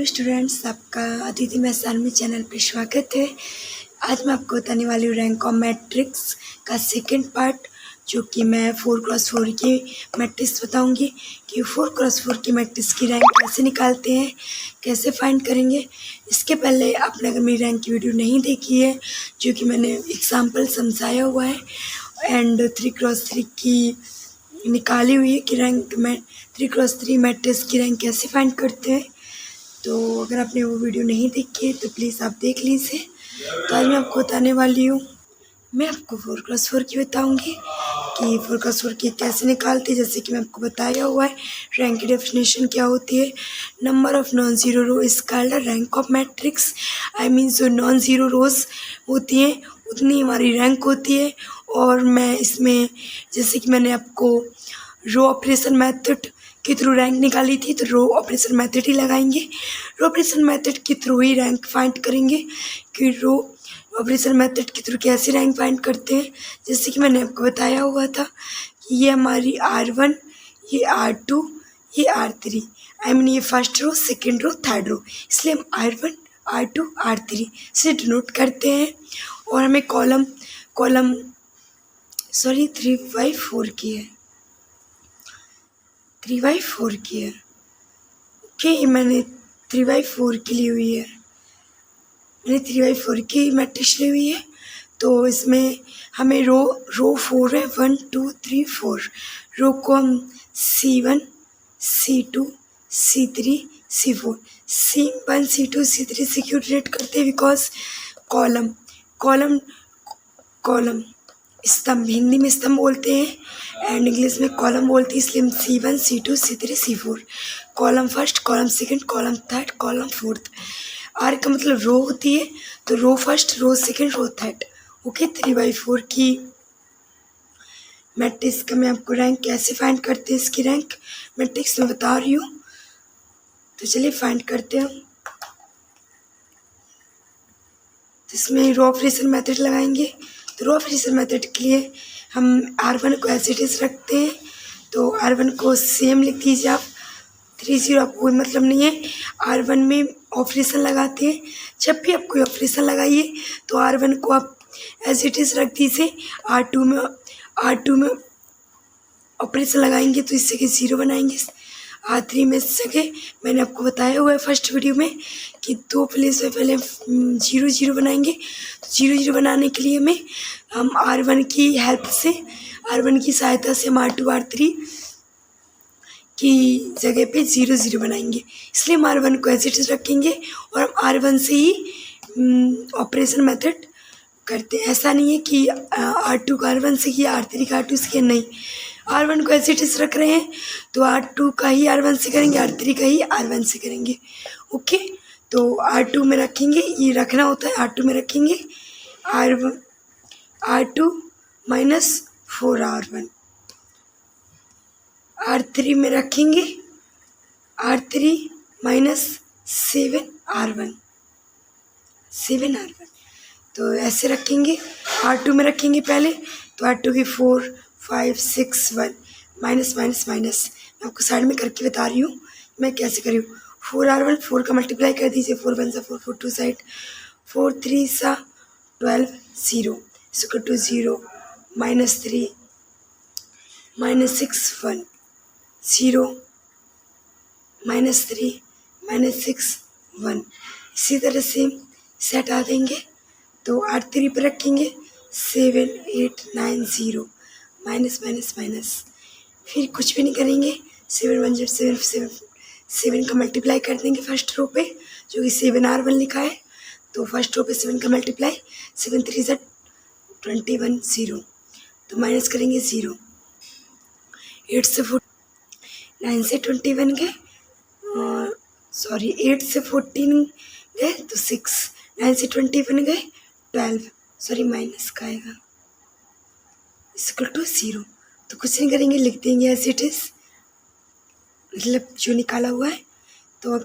Hello students, आपका Aditi maths channel पे स्वागत है। आज मैं आपको बताने वाली हूँ रैंक ऑफ मैट्रिक्स का सेकंड पार्ट, जो कि मैं 4x4 की मैट्रिक्स बताऊंगी कि 4x4 की मैट्रिक्स की रैंक कैसे निकालते हैं, कैसे फाइंड करेंगे। इसके पहले आपने अगर मेरी रैंक की वीडियो नहीं देखी है, जो कि मैंने एग्जाम्पल समझाया हुआ है एंड 3x3 की निकाली हुई है कि रैंक में 3x3 मैट्रिक्स की रैंक कैसे फाइंड करते हैं, तो अगर आपने वो वीडियो नहीं देखी है तो प्लीज़ आप देख लीजिए। तो आज मैं आपको बताने वाली हूँ, मैं आपको 4x4 की बताऊँगी कि 4x4 की कैसे निकालते हैं। जैसे कि मैं आपको बताया हुआ है, रैंक की डेफिनेशन क्या होती है। Number of non zero row is called a rank of matrix. I mean जो नॉन ज़ीरो रोज़ होती हैं उतनी हमारी रैंक होती है। और मैं इसमें, जैसे कि मैंने आपको रो ऑपरेशन मेथड के थ्रू रैंक निकाली थी, तो रो ऑपरेशन मेथड ही लगाएंगे। रो ऑपरेशन मेथड के थ्रू ही रैंक फाइंड करेंगे कि रो ऑपरेशन मेथड के थ्रू कैसे रैंक फाइंड करते हैं। जैसे कि मैंने आपको बताया हुआ था कि ये हमारी R1, ये R2, ये R3, आई मीन ये first row, second row, third row, इसलिए हम R1, R2, R3 से डिनोट करते हैं। और हमें कॉलम 3/4 की है, 3/4 की है। ओके, ये मैंने 3/4 की ली हुई है, मैंने 3/4 की मैट्रिक्स ली हुई है। तो इसमें हमें रो 4 है, 1 2 3 4। रो को हम C1, C2, C3, C4, C1, C2, C3 से क्यों डिनोट करते हैं? बिकॉज कॉलम कॉलम कॉलम स्तंभ, हिंदी में स्तंभ बोलते हैं एंड इंग्लिश में कॉलम बोलते हैं, इसलिए हम C1, C2, C3, C4, column first, column second, column third, column fourth. R का मतलब रो होती है, तो row first, row second, row third. Okay, 3/4 की मैट्रिक्स का मैं आपको रैंक कैसे फाइंड करते हैं, इसकी रैंक मैट्रिक्स में बता रही हूँ। तो चलिए फाइंड करते हैं। तो इसमें रो ऑपरेशन मेथड लगाएंगे। तो रो ऑपरेशन मेथड के लिए हम R1 को एज इट इज़ रखते हैं, तो R1 को सेम लिख दीजिए आप। 30, आपको कोई मतलब नहीं है। R1 में ऑपरेशन लगाते हैं, जब भी आप कोई ऑपरेशन लगाइए तो R1 को आप एज इट इज़ रख दीजिए। R2 में ऑपरेशन लगाएंगे तो इससे कि 0 बनाएंगे। R3 में सके मैंने आपको बताया हुआ है फर्स्ट वीडियो में कि 2 प्लेस में पहले 0 0 बनाएंगे। तो 0 0 बनाने के लिए हम R1 की हेल्प से, R1 की सहायता से हम R2 R3 की जगह पे 0 0 बनाएंगे, इसलिए हम R1 को एज इट इज़ रखेंगे और हम R1 से ही ऑपरेशन मेथड करते हैं। ऐसा नहीं है कि R2 का R1 से किया, R3 का R2 से किया, नहीं। R1 को एज इट इज़ रख रहे हैं तो R2 का ही R1 से करेंगे, R3 का ही R1 से करेंगे। ओके, तो R2 में रखेंगे, ये रखना होता है, R2 में रखेंगे R2 माइनस 4R1। R3 में रखेंगे R3 माइनस 7R1, 7R1। तो ऐसे रखेंगे। R2 में रखेंगे पहले, तो R2 की 4 5 6 1 माइनस माइनस माइनस। मैं आपको साइड में करके बता रही हूँ मैं कैसे करी हूँ। 4R1, 4 का मल्टीप्लाई कर दीजिए, 4 1 4 4 2 साइड, 4 3 12 0 इसको टू 0 -3 -6 1 0 -3 -6 1। इसी तरह से सेट आ देंगे। तो R3 पर रखेंगे 7 8 9 0 माइनस माइनस माइनस, फिर कुछ भी नहीं करेंगे। 7 1 7 7 7 का मल्टीप्लाई कर देंगे फर्स्ट रो पे, जो कि 7R1 लिखा है। तो फर्स्ट रो पे 7 का मल्टीप्लाई, 7 3 21 0, तो माइनस करेंगे 0। 8 से 4 9 से 21 गए, सॉरी 8 से 14 गए तो 6, 9 से 21 गए 12, सॉरी माइनस का आएगा, इक्वल टू 0। तो कुछ नहीं करेंगे, लिख देंगे एज इट इज़, मतलब जो निकाला हुआ है। तो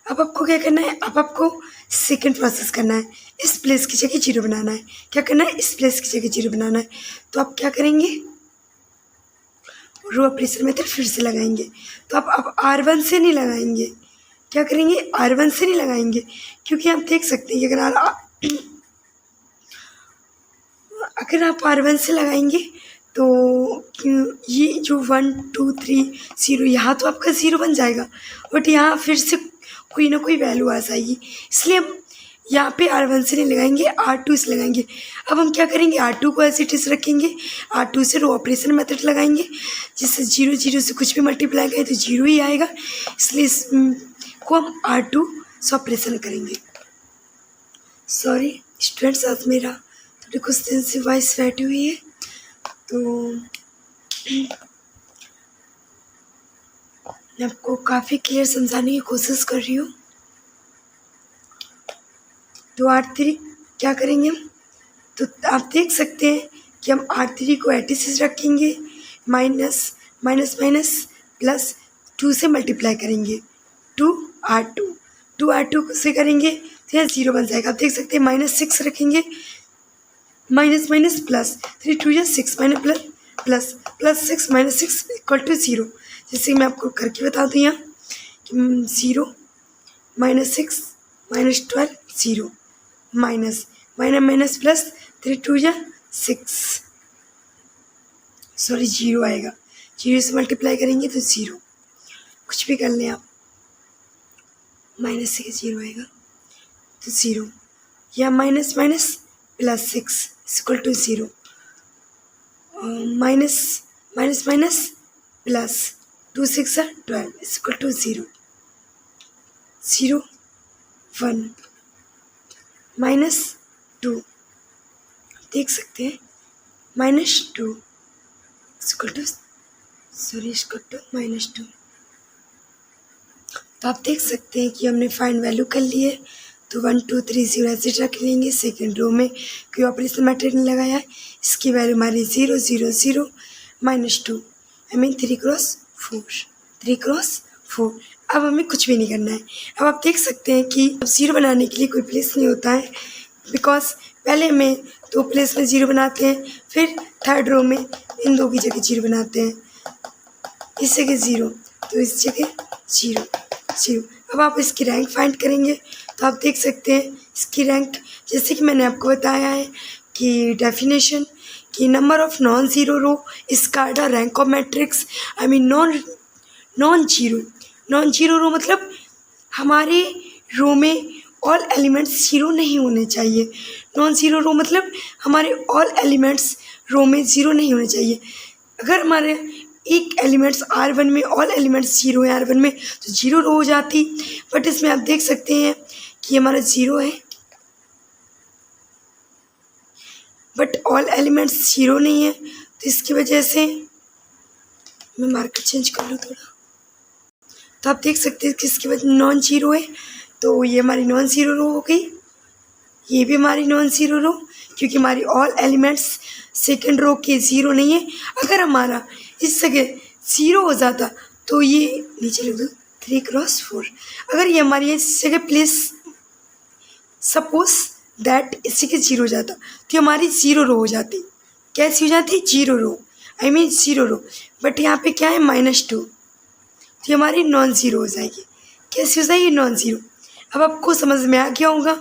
अब आपको क्या करना है, अब आपको सेकंड प्रोसेस करना है। इस प्लेस की जगह 0 बनाना है। क्या करना है, इस प्लेस की जगह 0 बनाना है। तो आप क्या करेंगे, रो ऑपरेशन मेथड फिर से लगाएंगे। तो आप अब R1 से नहीं लगाएंगे, क्या करेंगे, R1 से नहीं लगाएंगे, क्योंकि आप देख सकते हैं कि अगर आप R1 से लगाएंगे तो ये जो 1 2 3 0 यहाँ तो आपका 0 बन जाएगा, बट यहाँ फिर से कोई ना कोई वैल्यू आ जाएगी, इसलिए हम यहाँ पे R1 से नहीं लगाएंगे, R2 से लगाएंगे। अब हम क्या करेंगे, R2 को एज इट इज रखेंगे, R2 से रो ऑपरेशन मेथड लगाएंगे, जिससे 0 0 से कुछ भी मल्टीप्लाई करें तो 0 ही आएगा, इसलिए इसको हम R2 से ऑपरेशन करेंगे। सॉरी स्टूडेंट्स, आज मेरा थोड़ी कुछ दिन से वॉइस बैठी हुई है, तो मैं आपको काफ़ी क्लियर समझाने की कोशिश कर रही हूँ। तो R3 क्या करेंगे हम, तो आप देख सकते हैं कि हम R3 को एटीसीज रखेंगे, माइनस माइनस माइनस प्लस 2 से मल्टीप्लाई करेंगे, 2R2 से करेंगे तो यहाँ 0 बन जाएगा। आप देख सकते हैं -6 रखेंगे, minus minus plus 3 2 6 minus plus plus 6 -6 = 0। जैसे मैं आपको करके बता दूँ यहाँ कि 0 -6 -12 0 माइनस माइनस प्लस 3 2 6, सॉरी 0 आएगा, 0 से मल्टीप्लाई करेंगे तो 0, कुछ भी कर लें आप, माइनस से 0 आएगा तो 0, या minus minus plus 6 = 0, minus minus minus plus 2 6 12 = 0, 0 1 -2 देख सकते हैं, -2 -2। तो आप देख सकते हैं कि हमने फाइंड वैल्यू कर ली है, तो 1 2 3 0 ऐसे रख लेंगे। सेकेंड रो में कोई ऑपरेशन मैटर नहीं लगाया है, इसकी वैल्यू हमारी 0 0 0 -2 3 × 4 3 × 4। अब हमें कुछ भी नहीं करना है। अब आप देख सकते हैं कि अब 0 बनाने के लिए कोई प्लेस नहीं होता है, बिकॉज पहले में 2 प्लेस में 0 बनाते हैं, फिर थर्ड रो में इन 2 की जगह 0 बनाते हैं, इस जगह 0 तो इस जगह 0 0। अब आप इसकी रैंक फाइंड करेंगे, तो आप देख सकते हैं इसकी रैंक, जैसे कि मैंने आपको बताया है कि डेफिनेशन कि number of non zero row is called a rank of matrix. I mean non zero row मतलब हमारे रो में ऑल एलिमेंट्स 0 नहीं होने चाहिए। नॉन ज़ीरो रो मतलब हमारे ऑल एलिमेंट्स रो में 0 नहीं होने चाहिए। अगर हमारे एक एलिमेंट्स R1 में ऑल एलिमेंट्स 0 है R1 में, तो 0 रो हो जाती, बट इसमें आप देख सकते हैं कि हमारा 0 है, बट ऑल एलिमेंट्स 0 नहीं है, तो इसकी वजह से मैं मार्कर चेंज कर लूँ थोड़ा, तो आप देख सकते हैं कि इसकी वजह नॉन ज़ीरो है, तो ये हमारी नॉन ज़ीरो रो हो गई, ये भी हमारी नॉन ज़ीरो रो, क्योंकि हमारी ऑल एलिमेंट्स सेकंड रो के 0 नहीं है। अगर हमारा इस जगह 0 हो जाता तो ये नीचे लिख दो 3 × 4। अगर ये हमारी इस जगह प्लेस सपोज दैट इसी के 0 हो जाता तो हमारी 0 रो हो जाती। कैसी हो जाती? 0 रो, आई मीन 0 रो, बट यहाँ पे क्या है -2, तो हमारी नॉन ज़ीरो हो जाएगी। कैसी हो जाएगी? Non zero. अब आपको समझ में आ गया होगा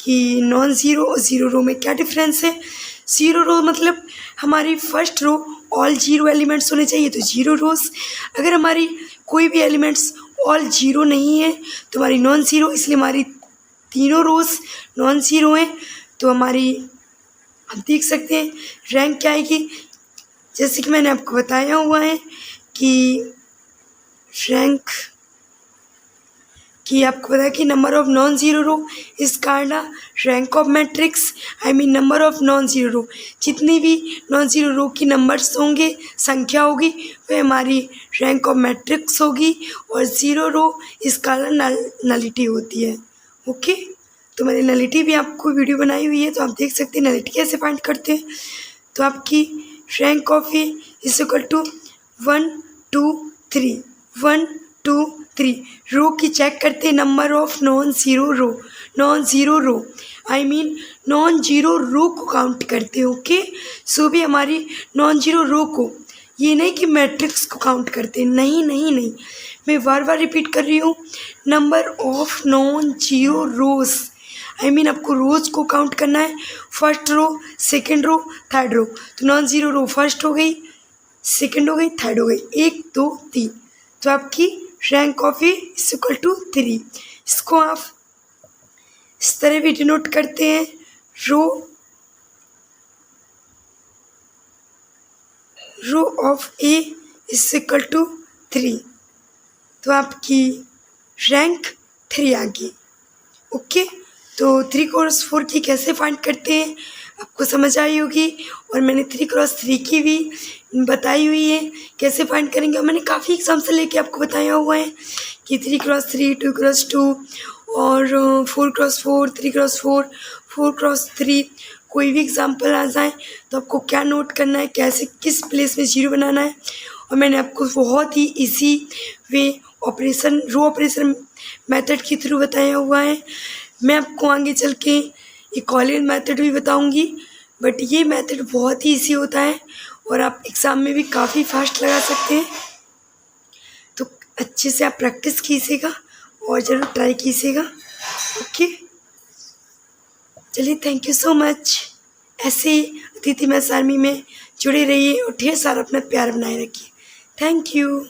कि नॉन ज़ीरो और 0 रो में क्या डिफरेंस है। 0 रो मतलब हमारी फर्स्ट रो ऑल 0 एलिमेंट्स होने चाहिए, तो 0 रोज। अगर हमारी कोई भी एलिमेंट्स ऑल 0 नहीं है तो हमारी नॉन ज़ीरो, इसलिए हमारी तीनों रोज नॉन ज़ीरो हैं। तो हमारी आप देख सकते हैं रैंक क्या आएगी, जैसे कि मैंने आपको बताया हुआ है कि रैंक कि आपको पता है कि number of non zero row is called rank of matrix. I mean number of non zero row, जितनी भी नॉन ज़ीरो रो की नंबर्स होंगे, संख्या होगी, वह हमारी रैंक ऑफ मैट्रिक्स होगी। और 0 रो इस कॉल्ड नलिटी होती है। ओके, तो मैंने नलिटी भी आपको वीडियो बनाई हुई है, तो आप देख सकते हैं नलिटी कैसे फाइंड करते हैं। तो आपकी rank of A is equal to 1 2 3 1 2 3 row की चेक करते हैं, number of non zero row I mean non zero row को काउंट करते हैं। ओके, सो भी हमारी नॉन ज़ीरो रो को, ये नहीं कि मैट्रिक्स को काउंट करते हैं, नहीं, मैं बार बार रिपीट कर रही हूँ, number of non zero rows. I mean आपको रोज को काउंट करना है, first row, second row, third row. तो नॉन जीरो रो फर्स्ट हो गई, सेकेंड हो गई, थर्ड हो गई, 1 2 3। तो आपकी rank of A is equal to 3। इसको आप इस तरह भी डिनोट करते हैं, rho of A is equal to 3। तो आपकी रैंक 3 आ गई। ओके, तो 3 क्रॉस 4 की कैसे फाइंड करते हैं आपको समझ आई होगी, और मैंने 3 क्रॉस 3 की भी बताई हुई है कैसे फाइंड करेंगे। और मैंने काफ़ी एग्जाम्पल लेके आपको बताया हुआ है कि 3 क्रॉस 3, 2 क्रॉस 2 और 4 क्रॉस 4, 3 क्रॉस 4, 4 क्रॉस 3। कोई भी एग्जाम्पल आ जाए तो आपको क्या नोट करना है, कैसे किस प्लेस में जीरो बनाना है। और मैंने आपको बहुत ही easy way operation, row operation method के थ्रू बताया हुआ है। मैं आपको आगे चल के एक कॉलिन मेथड भी बताऊंगी, बट ये मेथड बहुत ही इजी होता है और आप एग्ज़ाम में भी काफ़ी फास्ट लगा सकते हैं। तो अच्छे से आप प्रैक्टिस कीजिएगा और ज़रूर ट्राई कीजिएगा। ओके, चलिए, थैंक यू सो मच। ऐसे ही अदिति मैथ्स आर्मी में जुड़े रहिए और ढेर सारा अपना प्यार बनाए रखिए। Thank you.